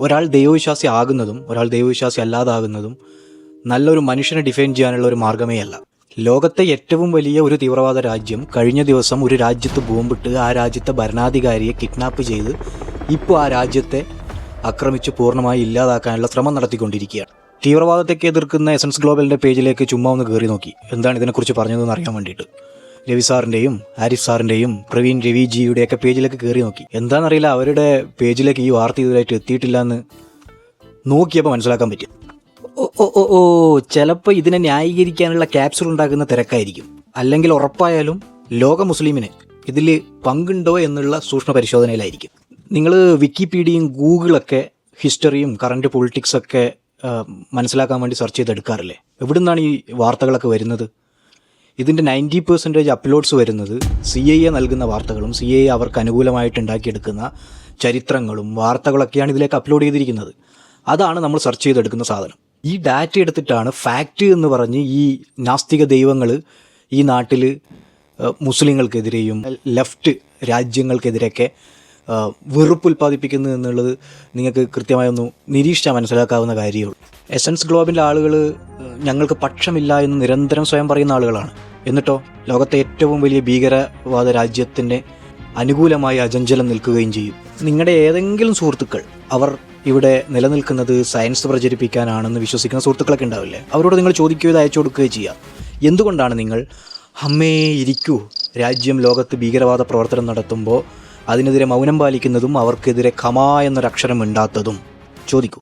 ഒരാൾ ദൈവവിശ്വാസി ആകുന്നതും ഒരാൾ ദൈവവിശ്വാസി അല്ലാതാകുന്നതും നല്ലൊരു മനുഷ്യനെ ഡിഫൈൻ ചെയ്യാനുള്ള ഒരു മാർഗ്ഗമേ അല്ല. ലോകത്തെ ഏറ്റവും വലിയ ഒരു തീവ്രവാദ രാജ്യം കഴിഞ്ഞ ദിവസം ഒരു രാജ്യത്ത് ബോംബിട്ട് ആ രാജ്യത്തെ ഭരണാധികാരിയെ കിഡ്നാപ്പ് ചെയ്ത് ഇപ്പോൾ ആ രാജ്യത്തെ ആക്രമിച്ച് പൂർണ്ണമായി ഇല്ലാതാക്കാനുള്ള ശ്രമം നടത്തിക്കൊണ്ടിരിക്കുകയാണ്. തീവ്രവാദത്തെയൊക്കെ എതിർക്കുന്ന എസൻസ് ഗ്ലോബലിൻ്റെ പേജിലേക്ക് ചുമ്മാ ഒന്ന് കയറി നോക്കി എന്താണ് ഇതിനെക്കുറിച്ച് പറഞ്ഞതെന്ന് അറിയാൻ വേണ്ടിയിട്ട്. രവി സാറിൻ്റെയും ആരിഫ് സാറിൻ്റെയും പ്രവീൺ രവിജിയുടെയൊക്കെ പേജിലേക്ക് കയറി നോക്കി. എന്താണെന്നറിയില്ല, അവരുടെ പേജിലേക്ക് ഈ വാർത്ത ഇതുവരായിട്ട് എത്തിയിട്ടില്ല എന്ന് നോക്കിയപ്പോൾ മനസ്സിലാക്കാൻ പറ്റും. ഓ ചിലപ്പോൾ ഇതിനെ ന്യായീകരിക്കാനുള്ള ക്യാപ്സൂൾ ഉണ്ടാക്കുന്ന തിരക്കായിരിക്കും. അല്ലെങ്കിൽ ഉറപ്പായാലും ലോക മുസ്ലിമിന് ഇതിൽ പങ്കുണ്ടോ എന്നുള്ള സൂക്ഷ്മ പരിശോധനയിലായിരിക്കും. നിങ്ങൾ വിക്കിപീഡിയയും ഗൂഗിളൊക്കെ ഹിസ്റ്ററിയും കറണ്ട് പൊളിറ്റിക്സൊക്കെ മനസ്സിലാക്കാൻ വേണ്ടി സെർച്ച് ചെയ്തെടുക്കാറില്ലേ? എവിടെ നിന്നാണ് ഈ വാർത്തകളൊക്കെ വരുന്നത്? ഇതിൻ്റെ 90% അപ്ലോഡ്സ് വരുന്നത് CIA നൽകുന്ന വാർത്തകളും CIA അവർക്ക് അനുകൂലമായിട്ട് ഉണ്ടാക്കിയെടുക്കുന്ന ചരിത്രങ്ങളും വാർത്തകളൊക്കെയാണ് ഇതിലേക്ക് അപ്ലോഡ് ചെയ്തിരിക്കുന്നത്. അതാണ് നമ്മൾ സെർച്ച് ചെയ്തെടുക്കുന്ന സാധനം. ഈ ഡാറ്റ എടുത്തിട്ടാണ് ഫാക്റ്റ് എന്ന് പറഞ്ഞ് ഈ നാസ്തിക ദൈവങ്ങൾ ഈ നാട്ടിൽ മുസ്ലിങ്ങൾക്കെതിരെയും ലെഫ്റ്റ് രാജ്യങ്ങൾക്കെതിരെയൊക്കെ വെറുപ്പ് ഉൽപ്പാദിപ്പിക്കുന്നത് എന്നുള്ളത് നിങ്ങൾക്ക് കൃത്യമായൊന്ന് നിരീക്ഷിച്ചാൽ മനസ്സിലാക്കാവുന്ന കാര്യമുള്ളൂ. എസൻസ് ഗ്ലോബിൻ്റെ ആളുകൾ ഞങ്ങൾക്ക് പക്ഷമില്ല എന്ന് നിരന്തരം സ്വയം പറയുന്ന ആളുകളാണ്. എന്നിട്ടോ ലോകത്തെ ഏറ്റവും വലിയ ഭീകരവാദ രാജ്യത്തിൻ്റെ അനുകൂലമായി അജഞ്ചലം നിൽക്കുകയും ചെയ്യും. നിങ്ങളുടെ ഏതെങ്കിലും സുഹൃത്തുക്കൾ അവർ ഇവിടെ നിലനിൽക്കുന്നത് സയൻസ് പ്രചരിപ്പിക്കാനാണെന്ന് വിശ്വസിക്കുന്ന സുഹൃത്തുക്കളൊക്കെ ഉണ്ടാവില്ലേ? അവരോട് നിങ്ങൾ ചോദിക്കുകയോ ഇത് അയച്ചു കൊടുക്കുകയോ ചെയ്യുക. എന്തുകൊണ്ടാണ് നിങ്ങൾ അമ്മേ ഇരിക്കൂ രാജ്യം ലോകത്ത് ഭീകരവാദ പ്രവർത്തനം നടത്തുമ്പോൾ അതിനെതിരെ മൗനം പാലിക്കുന്നതും അവർക്കെതിരെ ഖമാ എന്നൊരക്ഷരം മിണ്ടാത്തതും? ചോദിക്കൂ.